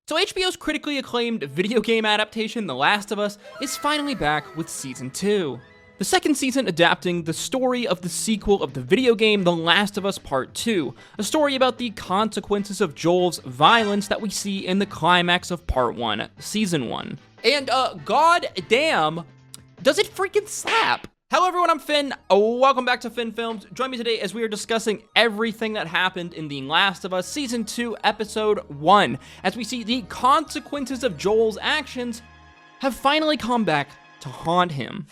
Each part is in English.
So HBO's critically acclaimed video game adaptation, The Last of Us, is finally back with Season 2. The second season adapting the story of the sequel of the video game, The Last of Us Part 2, a story about the consequences of Joel's violence that we see in the climax of Part 1, Season 1. And, god damn, does it freaking slap! Hello everyone, I'm Finn. Welcome back to Finn Films. Join me today as we are discussing everything that happened in The Last of Us Season 2, Episode 1, as we see the consequences of Joel's actions have finally come back to haunt him.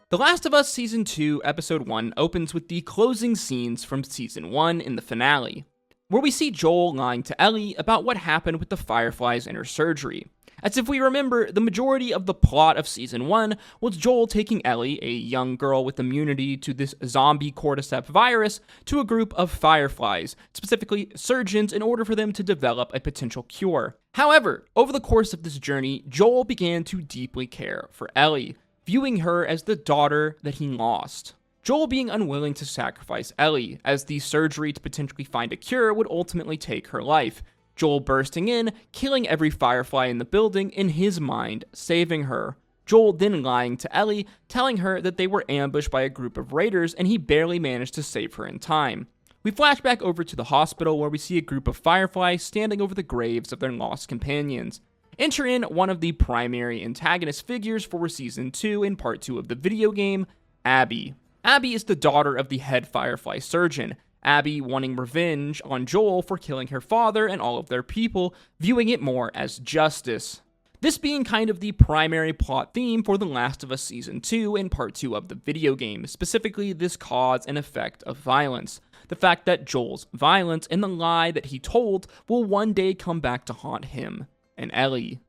The Last of Us Season 2, Episode 1 opens with the closing scenes from Season 1 in the finale, where we see Joel lying to Ellie about what happened with the Fireflies in her surgery. As if we remember, the majority of the plot of Season 1 was Joel taking Ellie, a young girl with immunity to this zombie cordyceps virus, to a group of Fireflies, specifically surgeons, in order for them to develop a potential cure. However, over the course of this journey, Joel began to deeply care for Ellie, viewing her as the daughter that he lost. Joel being unwilling to sacrifice Ellie, as the surgery to potentially find a cure would ultimately take her life. Joel bursting in, killing every Firefly in the building, in his mind, saving her. Joel then lying to Ellie, telling her that they were ambushed by a group of raiders and he barely managed to save her in time. We flash back over to the hospital where we see a group of Fireflies standing over the graves of their lost companions. Enter in one of the primary antagonist figures for Season 2 in Part 2 of the video game, Abby. Abby is the daughter of the head Firefly surgeon. Abby wanting revenge on Joel for killing her father and all of their people, viewing it more as justice. This being kind of the primary plot theme for The Last of Us Season 2 in Part 2 of the video game, specifically this cause and effect of violence. The fact that Joel's violence and the lie that he told will one day come back to haunt him and Ellie.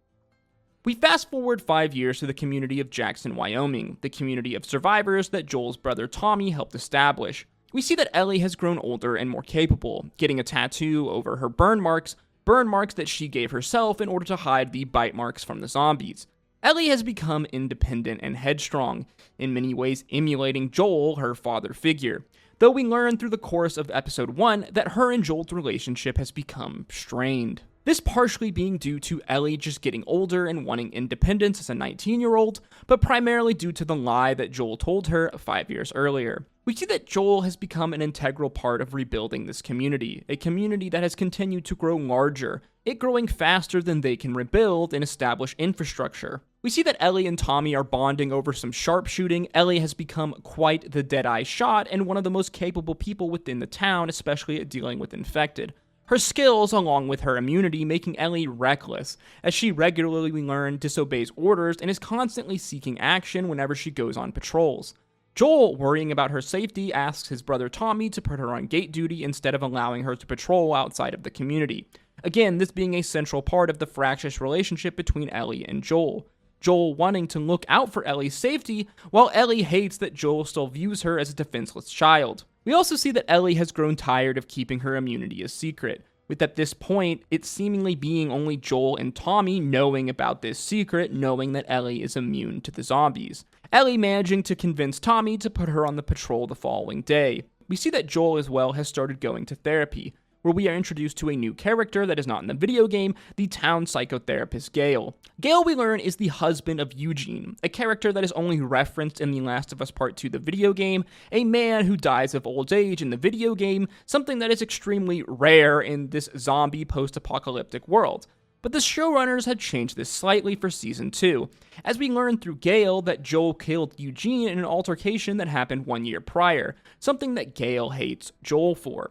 We fast forward 5 years to the community of Jackson, Wyoming, the community of survivors that Joel's brother Tommy helped establish. We see that Ellie has grown older and more capable, getting a tattoo over her burn marks that she gave herself in order to hide the bite marks from the zombies. Ellie has become independent and headstrong, in many ways emulating Joel, her father figure, though we learn through the course of Episode 1 that her and Joel's relationship has become strained. This partially being due to Ellie just getting older and wanting independence as a 19-year-old, but primarily due to the lie that Joel told her 5 years earlier. We see that Joel has become an integral part of rebuilding this community, a community that has continued to grow larger, it growing faster than they can rebuild and establish infrastructure. We see that Ellie and Tommy are bonding over some sharpshooting. Ellie has become quite the dead-eye shot and one of the most capable people within the town, especially at dealing with infected. Her skills, along with her immunity, making Ellie reckless, as she regularly, we learn, disobeys orders and is constantly seeking action whenever she goes on patrols. Joel, worrying about her safety, asks his brother Tommy to put her on gate duty instead of allowing her to patrol outside of the community. Again, this being a central part of the fractious relationship between Ellie and Joel. Joel wanting to look out for Ellie's safety, while Ellie hates that Joel still views her as a defenseless child. We also see that Ellie has grown tired of keeping her immunity a secret, with at this point, it seemingly being only Joel and Tommy knowing about this secret, knowing that Ellie is immune to the zombies. Ellie managing to convince Tommy to put her on the patrol the following day. We see that Joel as well has started going to therapy, where we are introduced to a new character that is not in the video game, the town psychotherapist Gale. Gale, we learn, is the husband of Eugene, a character that is only referenced in The Last of Us Part 2, the video game, a man who dies of old age in the video game, something that is extremely rare in this zombie post-apocalyptic world. But the showrunners had changed this slightly for Season 2, as we learn through Gale that Joel killed Eugene in an altercation that happened 1 year prior, something that Gale hates Joel for.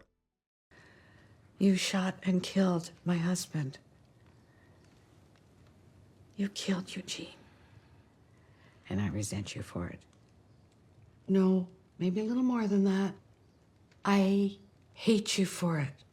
You shot and killed my husband. You killed Eugene. And I resent you for it. No, maybe a little more than that. I hate you for it.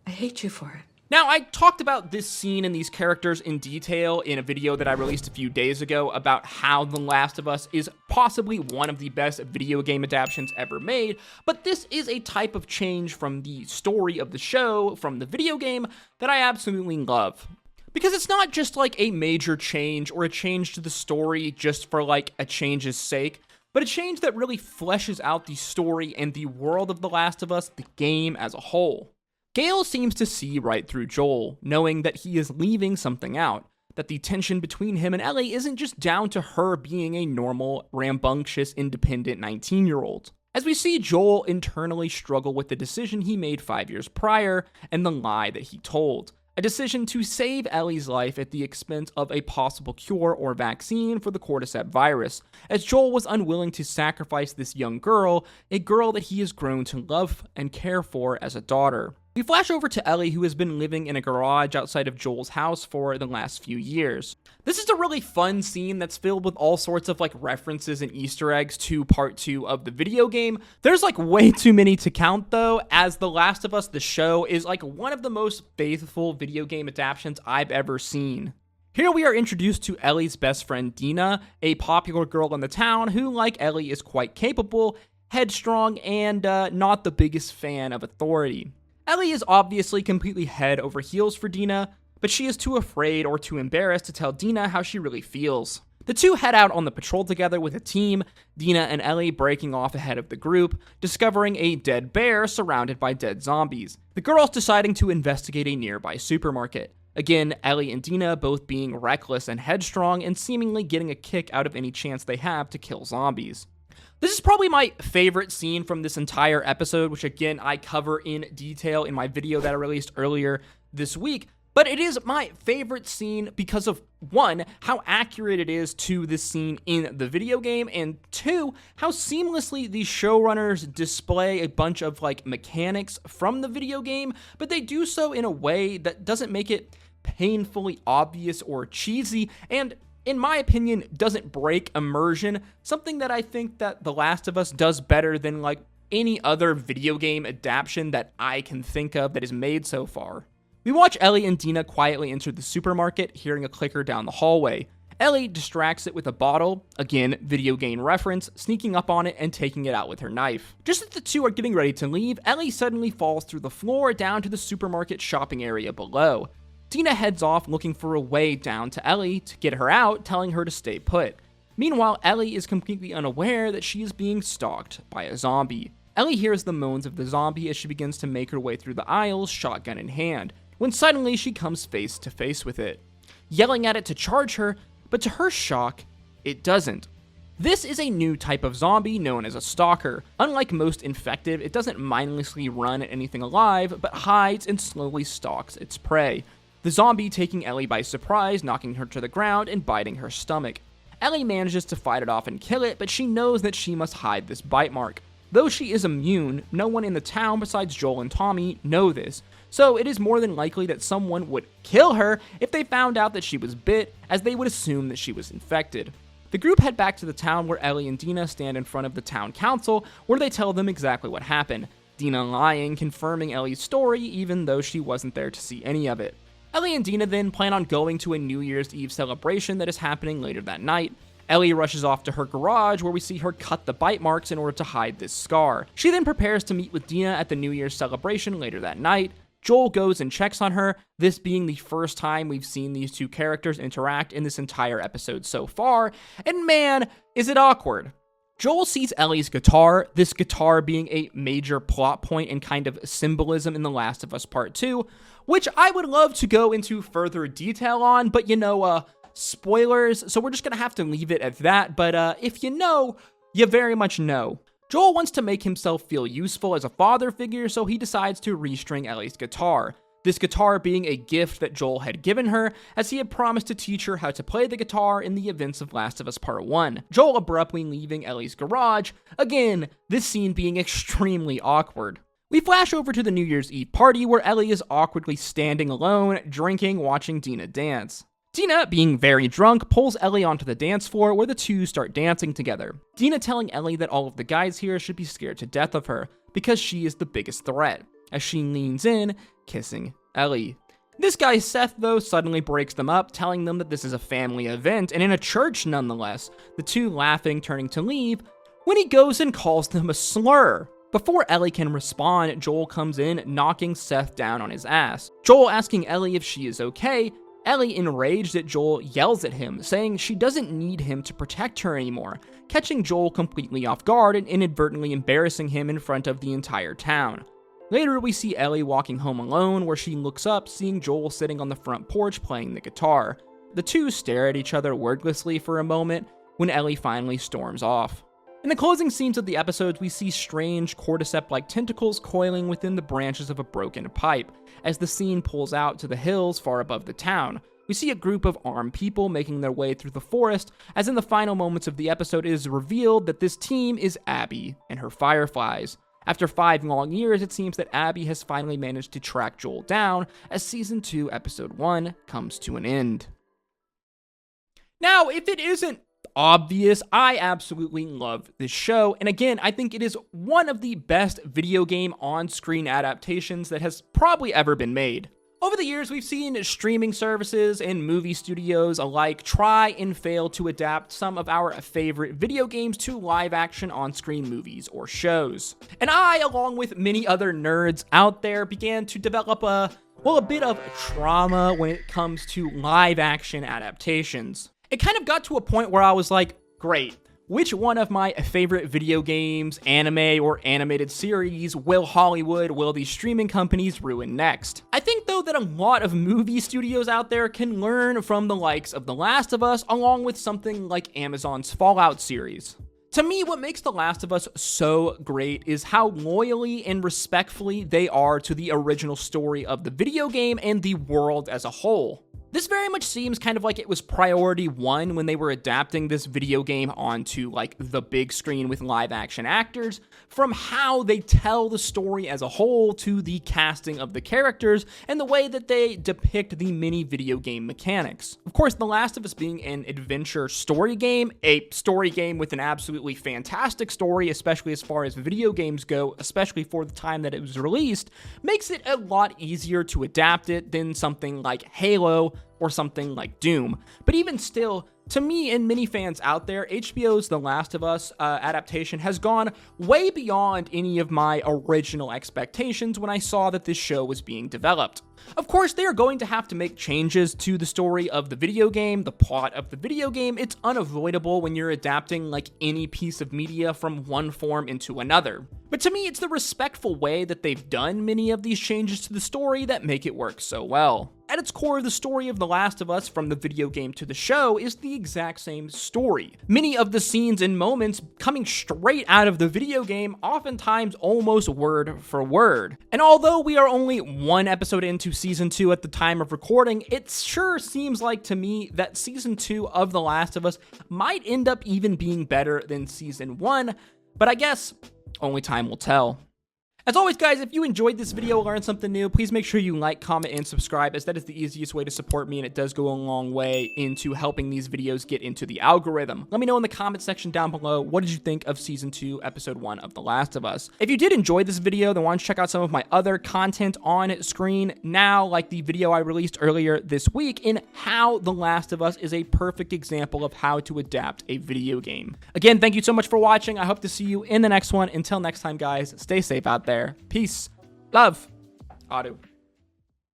I hate you for it. Now, I talked about this scene and these characters in detail in a video that I released a few days ago about how The Last of Us is possibly one of the best video game adaptations ever made, but this is a type of change from the story of the show, from the video game, that I absolutely love. Because it's not just like a major change or a change to the story just for like a change's sake, but a change that really fleshes out the story and the world of The Last of Us, the game as a whole. Gale seems to see right through Joel, knowing that he is leaving something out, that the tension between him and Ellie isn't just down to her being a normal, rambunctious, independent 19-year-old. As we see Joel internally struggle with the decision he made 5 years prior and the lie that he told. A decision to save Ellie's life at the expense of a possible cure or vaccine for the cordyceps virus, as Joel was unwilling to sacrifice this young girl, a girl that he has grown to love and care for as a daughter. We flash over to Ellie, who has been living in a garage outside of Joel's house for the last few years. This is a really fun scene that's filled with all sorts of references and Easter eggs to part 2 of the video game. There's way too many to count though, as The Last of Us, the show, is one of the most faithful video game adaptations I've ever seen. Here we are introduced to Ellie's best friend Dina, a popular girl in the town who, like Ellie, is quite capable, headstrong, and not the biggest fan of authority. Ellie is obviously completely head over heels for Dina, but she is too afraid or too embarrassed to tell Dina how she really feels. The two head out on the patrol together with a team, Dina and Ellie breaking off ahead of the group, discovering a dead bear surrounded by dead zombies. The girls deciding to investigate a nearby supermarket. Again, Ellie and Dina both being reckless and headstrong and seemingly getting a kick out of any chance they have to kill zombies. This is probably my favorite scene from this entire episode, which again, I cover in detail in my video that I released earlier this week. But it is my favorite scene because of, one, how accurate it is to this scene in the video game, and two, how seamlessly the showrunners display a bunch of mechanics from the video game, but they do so in a way that doesn't make it painfully obvious or cheesy, and in my opinion, doesn't break immersion, something that I think that The Last of Us does better than any other video game adaptation that I can think of that is made so far. We watch Ellie and Dina quietly enter the supermarket, hearing a clicker down the hallway. Ellie distracts it with a bottle, again, video game reference, sneaking up on it and taking it out with her knife. Just as the two are getting ready to leave, Ellie suddenly falls through the floor down to the supermarket shopping area below. Dina heads off looking for a way down to Ellie to get her out, telling her to stay put. Meanwhile, Ellie is completely unaware that she is being stalked by a zombie. Ellie hears the moans of the zombie as she begins to make her way through the aisles, shotgun in hand, when suddenly she comes face to face with it, yelling at it to charge her, but to her shock, it doesn't. This is a new type of zombie known as a stalker. Unlike most infected, it doesn't mindlessly run at anything alive, but hides and slowly stalks its prey. The zombie taking Ellie by surprise, knocking her to the ground and biting her stomach. Ellie manages to fight it off and kill it, but she knows that she must hide this bite mark. Though she is immune, no one in the town besides Joel and Tommy know this, so it is more than likely that someone would kill her if they found out that she was bit, as they would assume that she was infected. The group head back to the town where Ellie and Dina stand in front of the town council, where they tell them exactly what happened. Dina lying, confirming Ellie's story even though she wasn't there to see any of it. Ellie and Dina then plan on going to a New Year's Eve celebration that is happening later that night. Ellie rushes off to her garage where we see her cut the bite marks in order to hide this scar. She then prepares to meet with Dina at the New Year's celebration later that night. Joel goes and checks on her, this being the first time we've seen these two characters interact in this entire episode so far, and man, is it awkward. Joel sees Ellie's guitar, this guitar being a major plot point and kind of symbolism in The Last of Us Part 2, which I would love to go into further detail on, but spoilers, so we're just gonna have to leave it at that, but if you know, you very much know. Joel wants to make himself feel useful as a father figure, so he decides to restring Ellie's guitar. This guitar being a gift that Joel had given her, as he had promised to teach her how to play the guitar in the events of Last of Us Part 1. Joel abruptly leaving Ellie's garage, again, this scene being extremely awkward. We flash over to the New Year's Eve party where Ellie is awkwardly standing alone, drinking, watching Dina dance. Dina, being very drunk, pulls Ellie onto the dance floor where the two start dancing together. Dina telling Ellie that all of the guys here should be scared to death of her, because she is the biggest threat, as she leans in, kissing Ellie. This guy Seth, though, suddenly breaks them up, telling them that this is a family event, and in a church nonetheless, the two laughing, turning to leave, when he goes and calls them a slur. Before Ellie can respond, Joel comes in, knocking Seth down on his ass. Joel asking Ellie if she is okay. Ellie, enraged at Joel, yells at him, saying she doesn't need him to protect her anymore, catching Joel completely off guard and inadvertently embarrassing him in front of the entire town. Later, we see Ellie walking home alone, where she looks up, seeing Joel sitting on the front porch playing the guitar. The two stare at each other wordlessly for a moment, when Ellie finally storms off. In the closing scenes of the episodes, we see strange cordyceps-like tentacles coiling within the branches of a broken pipe. As the scene pulls out to the hills far above the town, we see a group of armed people making their way through the forest, as in the final moments of the episode it is revealed that this team is Abby and her fireflies. After 5 long years, it seems that Abby has finally managed to track Joel down as Season 2, Episode 1 comes to an end. Now, if it isn't obvious, I absolutely love this show, and again, I think it is one of the best video game on-screen adaptations that has probably ever been made. Over the years, we've seen streaming services and movie studios alike try and fail to adapt some of our favorite video games to live-action on-screen movies or shows. And I, along with many other nerds out there, began to develop a bit of trauma when it comes to live-action adaptations. It kind of got to a point where I was like, great, which one of my favorite video games, anime, or animated series will these streaming companies ruin next? I think, though, that a lot of movie studios out there can learn from the likes of The Last of Us, along with something like Amazon's Fallout series. To me, what makes The Last of Us so great is how loyally and respectfully they are to the original story of the video game and the world as a whole. This very much seems kind of like it was priority one when they were adapting this video game onto like the big screen with live action actors, from how they tell the story as a whole to the casting of the characters and the way that they depict the mini video game mechanics. Of course, The Last of Us being an adventure story game, a story game with an absolutely fantastic story, especially as far as video games go, especially for the time that it was released, makes it a lot easier to adapt it than something like Halo or something like Doom. But even still, to me and many fans out there, HBO's The Last of Us adaptation has gone way beyond any of my original expectations when I saw that this show was being developed. Of course, they are going to have to make changes to the story of the video game, the plot of the video game. It's unavoidable when you're adapting like any piece of media from one form into another. But to me, it's the respectful way that they've done many of these changes to the story that make it work so well. At its core, the story of The Last of Us from the video game to the show is the exact same story. Many of the scenes and moments coming straight out of the video game, oftentimes almost word for word. And although we are only one episode into Season 2 at the time of recording, it sure seems like to me that Season 2 of The Last of Us might end up even being better than Season 1, but I guess only time will tell. As always, guys, if you enjoyed this video or learned something new, please make sure you like, comment, and subscribe, as that is the easiest way to support me, and it does go a long way into helping these videos get into the algorithm. Let me know in the comment section down below, what did you think of Season 2, Episode 1 of The Last of Us? If you did enjoy this video, then why don't you check out some of my other content on screen now, like the video I released earlier this week in how The Last of Us is a perfect example of how to adapt a video game. Again, thank you so much for watching. I hope to see you in the next one. Until next time, guys, stay safe out there. Peace, love, Adu.